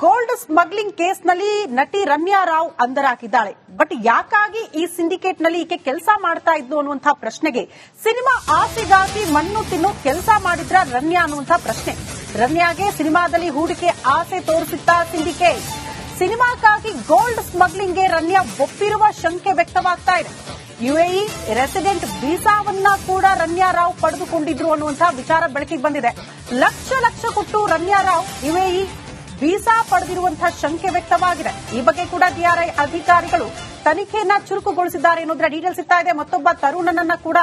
Gold smuggling ಕೇಸ್ನಲ್ಲಿ ನಟಿ Ramya Rao ಅಂಧರಾಗಿದ್ದಾಳೆ. But ಯಾಕಾಗಿ ಈ ಸಿಂಡಿಕೇಟ್ ನಲ್ಲಿ ಈಕೆ ಕೆಲಸ ಮಾಡ್ತಾ ಇದ್ದು ಅನ್ನುವಂತಹ ಪ್ರಶ್ನೆಗೆ ಸಿನಿಮಾ ಆಸೆಗಾಗಿ ಮಣ್ಣು ತಿನ್ನು ಕೆಲಸ ಮಾಡಿದ್ರ ರಮ್ಯಾ ಅನ್ನುವಂತಹ ಪ್ರಶ್ನೆ. ರಮ್ಯಾಗೆ ಸಿನಿಮಾದಲ್ಲಿ ಹೂಡಿಕೆ ಆಸೆ ತೋರಿಸುತ್ತಾ ಸಿಂಡಿಕೇಟ್. ಸಿನಿಮಾಕ್ಕಾಗಿ ಗೋಲ್ಡ್ ಸ್ಮಗ್ಲಿಂಗ್ಗೆ ರಮ್ಯಾ ಒಪ್ಪಿರುವ ಶಂಕೆ ವ್ಯಕ್ತವಾಗ್ತಾ ಇದೆ. ಯುಎಇ ರೆಸಿಡೆಂಟ್ ವೀಸಾವನ್ನ ಕೂಡ ರಮ್ಯಾ ರಾವ್ ಪಡೆದುಕೊಂಡಿದ್ರು ಅನ್ನುವಂತಹ ವಿಚಾರ ಬೆಳಕಿಗೆ ಬಂದಿದೆ. ಲಕ್ಷ ಕೊಟ್ಟು ರಮ್ಯಾ ರಾವ್ ಯುಎಇ ವೀಸಾ ಪಡೆದಿರುವಂತಹ ಶಂಕೆ ವ್ಯಕ್ತವಾಗಿದೆ. ಈ ಬಗ್ಗೆ ಕೂಡ ಡಿಆರ್ಐ ಅಧಿಕಾರಿಗಳು ತನಿಖೆಯನ್ನ ಚುರುಕುಗೊಳಿಸಿದ್ದಾರೆ ಅನ್ನೋದ್ರ ಡೀಟೇಲ್ಸ್ ಸಿಗ್ತಾ ಇದೆ. ಮತ್ತೊಬ್ಬ ತರುಣನನ್ನ ಕೂಡ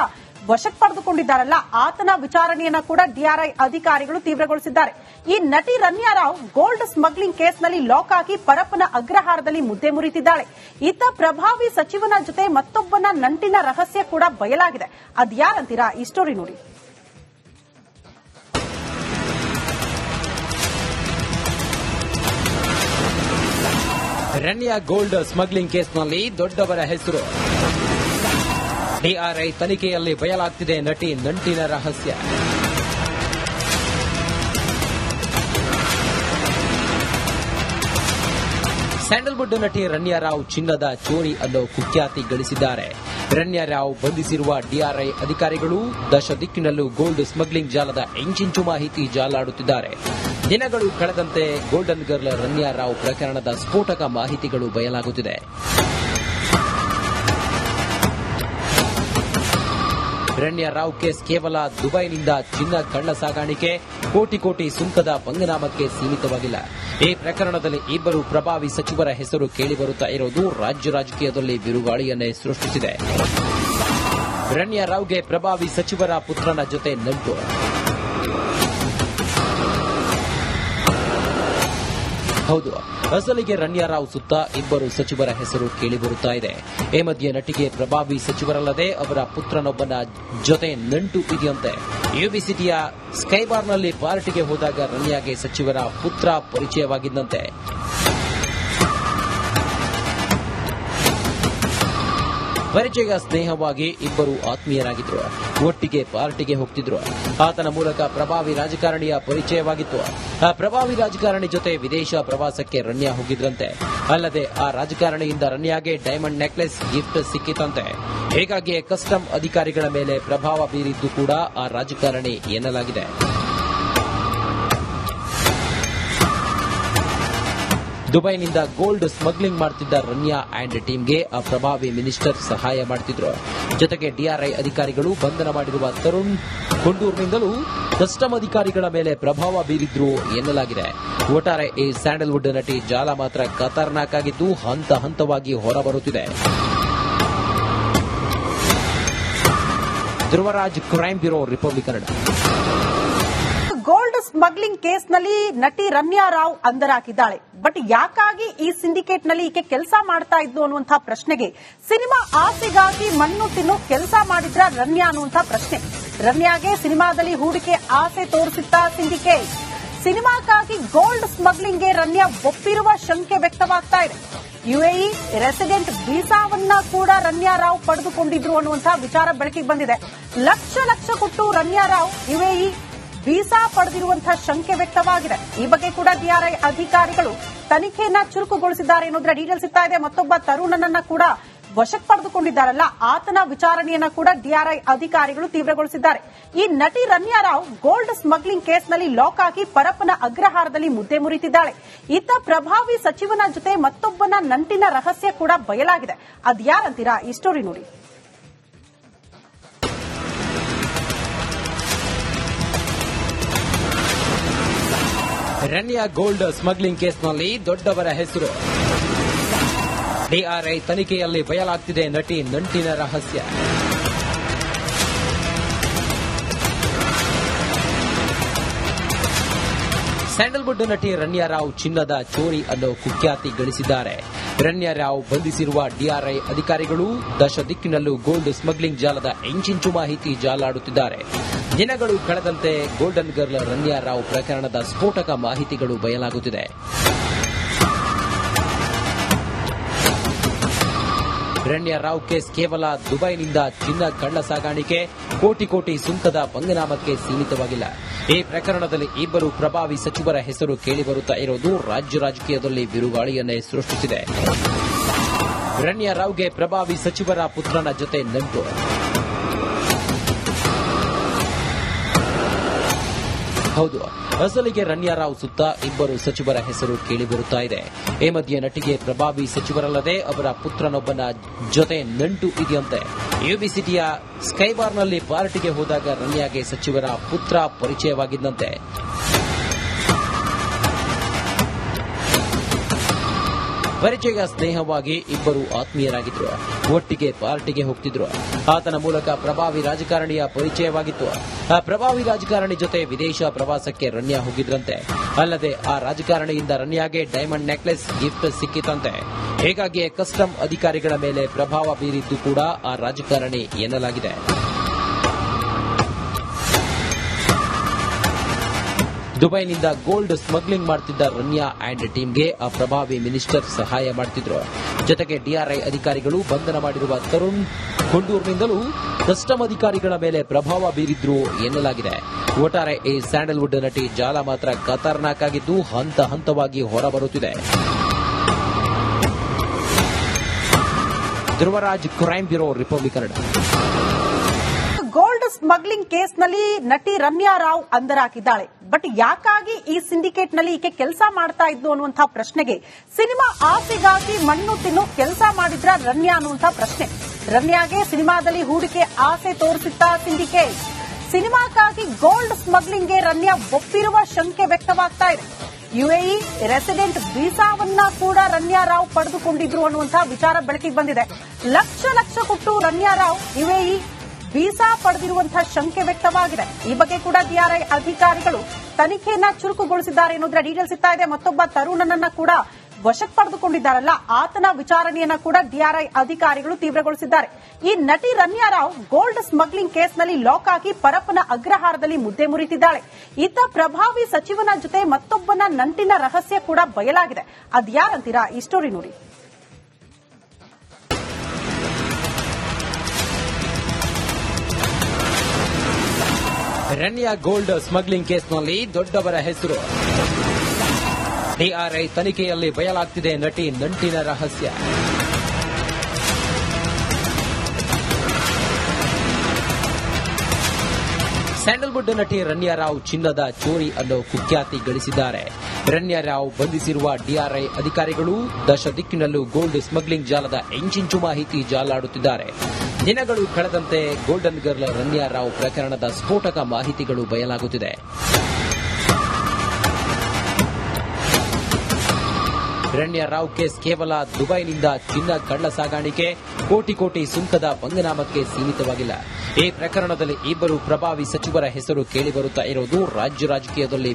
ವಶಕ್ಕೆ ಪಡೆದುಕೊಂಡಿದ್ದಾರಲ್ಲ, ಆತನ ವಿಚಾರಣೆಯನ್ನ ಕೂಡ ಡಿಆರ್ಐ ಅಧಿಕಾರಿಗಳು ತೀವ್ರಗೊಳಿಸಿದ್ದಾರೆ. ಈ ನಟಿ ರಮ್ಯಾ ರಾವ್ ಗೋಲ್ಡ್ ಸ್ಮಗ್ಲಿಂಗ್ ಕೇಸ್ನಲ್ಲಿ ಲಾಕ್ ಆಗಿ ಪರಪ್ಪನ ಅಗ್ರಹಾರದಲ್ಲಿ ಮುದ್ದೆ ಮುರಿತಿದ್ದಾಳೆ. ಇತ್ತ ಪ್ರಭಾವಿ ಸಚಿವನ ಜೊತೆ ಮತ್ತೊಬ್ಬನ ನಂಟಿನ ರಹಸ್ಯ ಕೂಡ ಬಯಲಾಗಿದೆ. ಅದ್ಯಾರಂತೀರಾ? ಈ ಸ್ಟೋರಿ ನೋಡಿ. ರಮ್ಯಾ ಗೋಲ್ಡ್ ಸ್ಮಗ್ಲಿಂಗ್ ಕೇಸ್ನಲ್ಲಿ ದೊಡ್ಡವರ ಹೆಸರು. ಡಿಆರ್ಐ ತನಿಖೆಯಲ್ಲಿ ಬಯಲಾಗ್ತಿದೆ ನಟಿ ನಂಟಿನ ರಹಸ್ಯ. ಸ್ಯಾಂಡಲ್ವುಡ್ ನಟಿ ರಮ್ಯಾ ರಾವ್ ಚಿನ್ನದ ಚೋರಿ ಅನ್ನೋ ಕುಖ್ಯಾತಿ ಗಳಿಸಿದ್ದಾರೆ. ರಮ್ಯಾ ರಾವ್ ಬಂಧಿಸಿರುವ ಡಿಆರ್ಐ ಅಧಿಕಾರಿಗಳು ದಶ ದಿಕ್ಕಿನಲ್ಲೂ ಗೋಲ್ಡ್ ಸ್ಮಗ್ಲಿಂಗ್ ಜಾಲದ ಇಂಚಿಂಚು ಮಾಹಿತಿ ಜಾಲಾಡುತ್ತಿದ್ದಾರೆ. ದಿನಗಳು ಕಳೆದಂತೆ ಗೋಲ್ಡನ್ ಗರ್ಲ್ ರಮ್ಯಾ ರಾವ್ ಪ್ರಕರಣದ ಸ್ಫೋಟಕ ಮಾಹಿತಿಗಳು ಬಯಲಾಗುತ್ತಿದೆ. ರಮ್ಯಾ ರಾವ್ ಕೇಸ್ ಕೇವಲ ದುಬೈನಿಂದ ಚಿನ್ನ ಕಳ್ಳ ಸಾಗಾಣಿಕೆ, ಕೋಟಿ ಸುಂಕದ ಪಂಗನಾಮಕ್ಕೆ ಸೀಮಿತವಾಗಿಲ್ಲ. ಈ ಪ್ರಕರಣದಲ್ಲಿ ಇಬ್ಬರು ಪ್ರಭಾವಿ ಸಚಿವರ ಹೆಸರು ಕೇಳಿಬರುತ್ತಾ ಇರೋದು ರಾಜ್ಯ ರಾಜಕೀಯದಲ್ಲಿ ಬಿರುಗಾಳಿಯನ್ನೇ ಸೃಷ್ಟಿಸಿದೆ. ರಮ್ಯಾ ರಾವ್ಗೆ ಪ್ರಭಾವಿ ಸಚಿವರ ಪುತ್ರನ ಜೊತೆ ನಂಟು. ಹೌದು, ಅಸಲಿಗೆ ರಮ್ಯಾ ರಾವ್ ಸುತ್ತ ಇಬ್ಬರು ಸಚಿವರ ಹೆಸರು ಕೇಳಿಬರುತ್ತಾ ಇದೆ. ಈ ಮಧ್ಯೆ ನಟಿಗೆ ಪ್ರಭಾವಿ ಸಚಿವರಲ್ಲದೆ ಅವರ ಪುತ್ರನೊಬ್ಬನ ಜೊತೆ ನಂಟು ಇದೆಯಂತೆ. ಯುಬಿ ಸಿಟಿಯ ಸ್ಕೈಬಾರ್ನಲ್ಲಿ ಪಾರ್ಟಿಗೆ ಹೋದಾಗ ರಮ್ಯಾಗೆ ಸಚಿವರ ಪುತ್ರ ಪರಿಚಯವಾಗಿದ್ದಂತೆ. ಪರಿಚಯ ಸ್ನೇಹವಾಗಿ ಇಬ್ಬರು ಆತ್ಮೀಯರಾಗಿದ್ರು. ಒಟ್ಟಿಗೆ ಪಾರ್ಟಿಗೆ ಹೋಗ್ತಿದ್ರು. ಆತನ ಮೂಲಕ ಪ್ರಭಾವಿ ರಾಜಕಾರಣಿಯ ಪರಿಚಯವಾಗಿತ್ತು. ಆ ಪ್ರಭಾವಿ ರಾಜಕಾರಣಿ ಜೊತೆ ವಿದೇಶ ಪ್ರವಾಸಕ್ಕೆ ರಮ್ಯಾ ಹೋಗಿದ್ರಂತೆ. ಅಲ್ಲದೆ ಆ ರಾಜಕಾರಣಿಯಿಂದ ರಮ್ಯಾಗೆ ಡೈಮಂಡ್ ನೆಕ್ಲೆಸ್ ಗಿಫ್ಟ್ ಸಿಕ್ಕಿತಂತೆ. ಹೀಗಾಗಿ ಕಸ್ಟಮ್ ಅಧಿಕಾರಿಗಳ ಮೇಲೆ ಪ್ರಭಾವ ಬೀರಿದ್ದು ಕೂಡ ಆ ರಾಜಕಾರಣಿ ಎನ್ನಲಾಗಿದೆ. ದುಬೈನಿಂದ ಗೋಲ್ಡ್ ಸ್ಮಗ್ಲಿಂಗ್ ಮಾಡುತ್ತಿದ್ದ ರಮ್ಯಾ ಅಂಡ್ ಟೀಮ್ಗೆ ಆ ಪ್ರಭಾವಿ ಮಿನಿಸ್ಟರ್ ಸಹಾಯ ಮಾಡುತ್ತಿದ್ರು. ಜೊತೆಗೆ ಡಿಆರ್ಐ ಅಧಿಕಾರಿಗಳು ಬಂಧನ ಮಾಡಿರುವ ತರುಣ್ ಕೊಂಡೂರ್ನಿಂದಲೂ ಕಸ್ಟಮ್ ಅಧಿಕಾರಿಗಳ ಮೇಲೆ ಪ್ರಭಾವ ಬೀರಿದ್ರು ಎನ್ನಲಾಗಿದೆ. ಒಟ್ಟಾರೆ ಈ ಸ್ಯಾಂಡಲ್ವುಡ್ ನಟಿ ಜಾಲ ಮಾತ್ರ ಖತರ್ನಾಕ್ ಆಗಿದ್ದು ಹಂತ ಹಂತವಾಗಿ ಹೊರಬರುತ್ತಿದೆ. Dhruvaraj, crime bureau, republic Kannada. Gold smuggling ಕೇಸ್ನಲ್ಲಿ ನಟಿ ರಮ್ಯಾ ರಾವ್ ಅಂಧರಾಗಿದ್ದಾಳೆ. ಬಟ್ ಯಾಕಾಗಿ ಈ ಸಿಂಡಿಕೇಟ್ ನಲ್ಲಿ ಈಕೆ ಕೆಲಸ ಮಾಡ್ತಾ ಇದ್ದು ಅನ್ನುವಂತಹ ಪ್ರಶ್ನೆಗೆ ಸಿನಿಮಾ ಆಸೆಗಾಗಿ ಮಣ್ಣು ತಿನ್ನು ಕೆಲಸ ಮಾಡಿದ್ರ ರಮ್ಯಾ ಅನ್ನುವಂತಹ ಪ್ರಶ್ನೆ. ರಮ್ಯಾಗೆ ಸಿನಿಮಾದಲ್ಲಿ ಹೂಡಿಕೆ ಆಸೆ ತೋರಿಸುತ್ತಾ ಸಿಂಡಿಕೇಟ್. ಸಿನಿಮಾಕ್ಕಾಗಿ ಗೋಲ್ಡ್ ಸ್ಮಗ್ಲಿಂಗ್ಗೆ ರಮ್ಯಾ ಒಪ್ಪಿರುವ ಶಂಕೆ ವ್ಯಕ್ತವಾಗ್ತಾ ಇದೆ. ಯುಎಇ ರೆಸಿಡೆಂಟ್ ವೀಸಾವನ್ನ ಕೂಡ ರಮ್ಯಾ ರಾವ್ ಪಡೆದುಕೊಂಡಿದ್ರು ಅನ್ನುವಂತಹ ವಿಚಾರ ಬೆಳಕಿಗೆ ಬಂದಿದೆ. ಲಕ್ಷ ಕೊಟ್ಟು ರಮ್ಯಾ ರಾವ್ ಯುಎಇ ವೀಸಾ ಪಡೆದಿರುವಂತಹ ಶಂಕೆ ವ್ಯಕ್ತವಾಗಿದೆ. ಈ ಬಗ್ಗೆ ಕೂಡ ಡಿಆರ್ಐ ಅಧಿಕಾರಿಗಳು ತನಿಖೆಯನ್ನ ಚುರುಕುಗೊಳಿಸಿದ್ದಾರೆ ಅನ್ನೋದ್ರ ಡೀಟೇಲ್ಸ್ ಸಿಗ್ತಾ ಇದೆ. ಮತ್ತೊಬ್ಬ ತರುಣನನ್ನ ಕೂಡ ವಶಕ್ಕೆ ಪಡೆದುಕೊಂಡಿದ್ದಾರಲ್ಲ, ಆತನ ವಿಚಾರಣೆಯನ್ನ ಕೂಡ ಡಿಆರ್ಐ ಅಧಿಕಾರಿಗಳು ತೀವ್ರಗೊಳಿಸಿದ್ದಾರೆ. ಈ ನಟಿ ರಮ್ಯಾ ರಾವ್ ಗೋಲ್ಡ್ ಸ್ಮಗ್ಲಿಂಗ್ ಕೇಸ್ನಲ್ಲಿ ಲಾಕ್ ಆಗಿ ಪರಪ್ಪನ ಅಗ್ರಹಾರದಲ್ಲಿ ಮುದ್ದೆ ಮುರಿತಿದ್ದಾಳೆ. ಇತ್ತ ಪ್ರಭಾವಿ ಸಚಿವನ ಜೊತೆ ಮತ್ತೊಬ್ಬನ ನಂಟಿನ ರಹಸ್ಯ ಕೂಡ ಬಯಲಾಗಿದೆ. ಅದ್ಯಾರಂತೀರಾ? ಈ ಸ್ಟೋರಿ ನೋಡಿ. ರಮ್ಯಾ ಗೋಲ್ಡ್ ಸ್ಮಗ್ಲಿಂಗ್ ಕೇಸ್ನಲ್ಲಿ ದೊಡ್ಡವರ ಹೆಸರು. ಡಿಆರ್ಐ ತನಿಖೆಯಲ್ಲಿ ಬಯಲಾಗ್ತಿದೆ ನಟಿ ನಂಟಿನ ರಹಸ್ಯ. ಸ್ಯಾಂಡಲ್ವುಡ್ ನಟಿ ರಮ್ಯಾ ರಾವ್ ಚಿನ್ನದ ಚೋರಿ ಅನ್ನೋ ಕುಖ್ಯಾತಿ ಗಳಿಸಿದ್ದಾರೆ. ರಮ್ಯಾ ರಾವ್ ಬಂಧಿಸಿರುವ ಡಿಆರ್ಐ ಅಧಿಕಾರಿಗಳು ದಶ ದಿಕ್ಕಿನಲ್ಲೂ ಗೋಲ್ಡ್ ಸ್ಮಗ್ಲಿಂಗ್ ಜಾಲದ ಇಂಚಿಂಚು ಮಾಹಿತಿ ಜಾಲಾಡುತ್ತಿದ್ದಾರೆ. ದಿನಗಳು ಕಳೆದಂತೆ ಗೋಲ್ಡನ್ ಗರ್ಲ್ ರಮ್ಯಾ ರಾವ್ ಪ್ರಕರಣದ ಸ್ಫೋಟಕ ಮಾಹಿತಿಗಳು ಬಯಲಾಗುತ್ತಿದೆ. ರಮ್ಯಾ ರಾವ್ ಕೇಸ್ ಕೇವಲ ದುಬೈನಿಂದ ಚಿನ್ನ ಕಳ್ಳ ಸಾಗಾಣಿಕೆ, ಕೋಟಿ ಸುಂಕದ ಪಂಗನಾಮಕ್ಕೆ ಸೀಮಿತವಾಗಿಲ್ಲ. ಈ ಪ್ರಕರಣದಲ್ಲಿ ಇಬ್ಬರು ಪ್ರಭಾವಿ ಸಚಿವರ ಹೆಸರು ಕೇಳಿಬರುತ್ತಾ ಇರೋದು ರಾಜ್ಯ ರಾಜಕೀಯದಲ್ಲಿ ಬಿರುಗಾಳಿಯನ್ನೇ ಸೃಷ್ಟಿಸಿದೆ. ರಣ್ಯಾ ರಾವ್ಗೆ ಪ್ರಭಾವಿ ಸಚಿವರ ಪುತ್ರನ ಜೊತೆ ನಂಟು. ಹೌದು, ಅಸಲಿಗೆ ರಣ್ಯಾ ರಾವ್ ಸುತ್ತ ಇಬ್ಬರು ಸಚಿವರ ಹೆಸರು ಕೇಳಿಬರುತ್ತಾ ಇದೆ. ಈ ಮಧ್ಯೆ ನಟಿಗೆ ಪ್ರಭಾವಿ ಸಚಿವರಲ್ಲದೆ ಅವರ ಪುತ್ರನೊಬ್ಬನ ಜೊತೆ ನಂಟು ಇದೆಯಂತೆ. ಯುಬಿಸಿಟಿಯ ಸ್ಕೈಬಾರ್ನಲ್ಲಿ ಪಾರ್ಟಿಗೆ ಹೋದಾಗ ರಣ್ಯಾಗೆ ಸಚಿವರ ಪುತ್ರ ಪರಿಚಯವಾಗಿದ್ದಂತೆ. ಪರಿಚಯ ಸ್ನೇಹವಾಗಿ ಇಬ್ಬರು ಆತ್ಮೀಯರಾಗಿದ್ರು. ಒಟ್ಟಿಗೆ ಪಾರ್ಟಿಗೆ ಹೋಗ್ತಿದ್ರು. ಆತನ ಮೂಲಕ ಪ್ರಭಾವಿ ರಾಜಕಾರಣಿಯ ಪರಿಚಯವಾಗಿತ್ತು. ಆ ಪ್ರಭಾವಿ ರಾಜಕಾರಣಿ ಜೊತೆ ವಿದೇಶ ಪ್ರವಾಸಕ್ಕೆ ರಣ್ಯಾ ಹೋಗಿದ್ರಂತೆ. ಅಲ್ಲದೆ ಆ ರಾಜಕಾರಣಿಯಿಂದ ರಣ್ಯಾಗೆ ಡೈಮಂಡ್ ನೆಕ್ಲೆಸ್ ಗಿಫ್ಟ್ ಸಿಕ್ಕಿತಂತೆ. ಹೀಗಾಗಿಯೇ ಕಸ್ಟಮ್ ಅಧಿಕಾರಿಗಳ ಮೇಲೆ ಪ್ರಭಾವ ಬೀರಿದ್ದು ಕೂಡ ಆ ರಾಜಕಾರಣಿ ಎನ್ನಲಾಗಿದೆ. ದುಬೈನಿಂದ ಗೋಲ್ಡ್ ಸ್ಮಗ್ಲಿಂಗ್ ಮಾಡುತ್ತಿದ್ದ ರಣ್ಯಾ ಅಂಡ್ ಟೀಮ್ಗೆ ಆ ಪ್ರಭಾವಿ ಮಿನಿಸ್ಟರ್ ಸಹಾಯ ಮಾಡುತ್ತಿದ್ರು. ಜೊತೆಗೆ ಡಿಆರ್ಐ ಅಧಿಕಾರಿಗಳು ಬಂಧನ ಮಾಡಿರುವ ತರುಣ್ ಕೊಂಡೂರ್ನಿಂದಲೂ ಕಸ್ಟಮ್ ಅಧಿಕಾರಿಗಳ ಮೇಲೆ ಪ್ರಭಾವ ಬೀರಿದ್ರು ಎನ್ನಲಾಗಿದೆ. ಒಟ್ಟಾರೆ ಈ ಸ್ಯಾಂಡಲ್ವುಡ್ ನಟಿ ಜಾಲ ಮಾತ್ರ ಖತರ್ನಾಕ್ ಆಗಿದ್ದು ಹಂತ ಹಂತವಾಗಿ ಹೊರಬರುತ್ತಿದೆ. Dhruvaraj, crime bureau, republic Kannada. Gold smuggling ಕೇಸ್ನಲ್ಲಿ ನಟಿ ರಮ್ಯಾ ರಾವ್ ಅಂಧರಾಗಿದ್ದಾಳೆ. ಬಟ್ ಯಾಕಾಗಿ ಈ ಸಿಂಡಿಕೇಟ್ ನಲ್ಲಿ ಈಕೆ ಕೆಲಸ ಮಾಡ್ತಾ ಇದ್ದು ಅನ್ನುವಂತಹ ಪ್ರಶ್ನೆಗೆ ಸಿನಿಮಾ ಆಸೆಗಾಗಿ ಮಣ್ಣು ತಿನ್ನು ಕೆಲಸ ಮಾಡಿದ್ರ ರಮ್ಯಾ ಅನ್ನುವಂತಹ ಪ್ರಶ್ನೆ. ರಮ್ಯಾಗೆ ಸಿನಿಮಾದಲ್ಲಿ ಹೂಡಿಕೆ ಆಸೆ ತೋರಿಸಿತ್ತ ಸಿಂಡಿಕೇಟ್. ಸಿನಿಮಾಕ್ಕಾಗಿ ಗೋಲ್ಡ್ ಸ್ಮಗ್ಲಿಂಗ್ಗೆ ರಮ್ಯಾ ಒಪ್ಪಿರುವ ಶಂಕೆ ವ್ಯಕ್ತವಾಗ್ತಾ ಇದೆ. ಯುಎಇ ರೆಸಿಡೆಂಟ್ ವೀಸಾವನ್ನ ಕೂಡ ರಮ್ಯಾ ರಾವ್ ಪಡೆದುಕೊಂಡಿದ್ರು ಅನ್ನುವಂತಹ ವಿಚಾರ ಬೆಳಕಿಗೆ ಬಂದಿದೆ. ಲಕ್ಷ ಲಕ್ಷ ಕೊಟ್ಟು ರಮ್ಯಾ ರಾವ್ ಯುಎಇ ವೀಸಾ ಪಡೆದಿರುವಂತಹ ಶಂಕೆ ವ್ಯಕ್ತವಾಗಿದೆ. ಈ ಬಗ್ಗೆ ಕೂಡ ಡಿಆರ್ಐ ಅಧಿಕಾರಿಗಳು ತನಿಖೆಯನ್ನ ಚುರುಕುಗೊಳಿಸಿದ್ದಾರೆ ಎನ್ನುವುದರ ಡೀಟೇಲ್ಸ್ ಸಿಗ್ತಾ ಇದೆ. ಮತ್ತೊಬ್ಬ ತರುಣನನ್ನ ಕೂಡ ವಶಕ್ಕೆ ಪಡೆದುಕೊಂಡಿದ್ದಾರಲ್ಲ, ಆತನ ವಿಚಾರಣೆಯನ್ನ ಕೂಡ ಡಿಆರ್ಐ ಅಧಿಕಾರಿಗಳು ತೀವ್ರಗೊಳಿಸಿದ್ದಾರೆ. ಈ ನಟಿ ರಮ್ಯಾ ರಾವ್ ಗೋಲ್ಡ್ ಸ್ಮಗ್ಲಿಂಗ್ ಕೇಸ್ನಲ್ಲಿ ಲಾಕ್ ಆಗಿ ಪರಪ್ಪನ ಅಗ್ರಹಾರದಲ್ಲಿ ಮುದ್ದೆ ಮುರಿತಿದ್ದಾಳೆ. ಇತ್ತ ಪ್ರಭಾವಿ ಸಚಿವನ ಜೊತೆ ಮತ್ತೊಬ್ಬನ ನಂಟಿನ ರಹಸ್ಯ ಕೂಡ ಬಯಲಾಗಿದೆ. ಅದ್ಯಾರಂತೀರಾ? ಈ ಸ್ಟೋರಿ ನೋಡಿ. ರಣ್ಯಾ ಗೋಲ್ಡ್ ಸ್ಮಗ್ಲಿಂಗ್ ಕೇಸ್ನಲ್ಲಿ ದೊಡ್ಡವರ ಹೆಸರು. ಡಿಆರ್ಐ ತನಿಖೆಯಲ್ಲಿ ಬಯಲಾಗ್ತಿದೆ ನಟಿ ನಂಟಿನ ರಹಸ್ಯ. ಸ್ಯಾಂಡಲ್ವುಡ್ ನಟಿ ರಣ್ಯಾ ರಾವ್ ಚಿನ್ನದ ಚೋರಿ ಅನ್ನೋ ಕುಖ್ಯಾತಿ ಗಳಿಸಿದ್ದಾರೆ. ರಣ್ಯಾ ರಾವ್ ಬಂಧಿಸಿರುವ ಡಿಆರ್ಐ ಅಧಿಕಾರಿಗಳು ದಶ ದಿಕ್ಕಿನಲ್ಲೂ ಗೋಲ್ಡ್ ಸ್ಮಗ್ಲಿಂಗ್ ಜಾಲದ ಇಂಚಿಂಚು ಮಾಹಿತಿ ಜಾಲಾಡುತ್ತಿದ್ದಾರೆ. ದಿನಗಳು ಕಳೆದಂತೆ ಗೋಲ್ಡನ್ ಗರ್ಲ್ ರಣ್ಯಾ ರಾವ್ ಪ್ರಕರಣದ ಸ್ಫೋಟಕ ಮಾಹಿತಿಗಳು ಬಯಲಾಗುತ್ತಿದೆ. ರಣ್ಯಾ ರಾವ್ ಕೇಸ್ ಕೇವಲ ದುಬೈನಿಂದ ಚಿನ್ನ ಕಳ್ಳ ಸಾಗಾಣಿಕೆ, ಕೋಟಿ ಕೋಟಿ ಸುಂಕದ ಪಂಗನಾಮಕ್ಕೆ ಸೀಮಿತವಾಗಿಲ್ಲ. ಈ ಪ್ರಕರಣದಲ್ಲಿ ಇಬ್ಬರು ಪ್ರಭಾವಿ ಸಚಿವರ ಹೆಸರು ಕೇಳಿಬರುತ್ತಾ ಇರೋದು ರಾಜ್ಯ ರಾಜಕೀಯದಲ್ಲಿ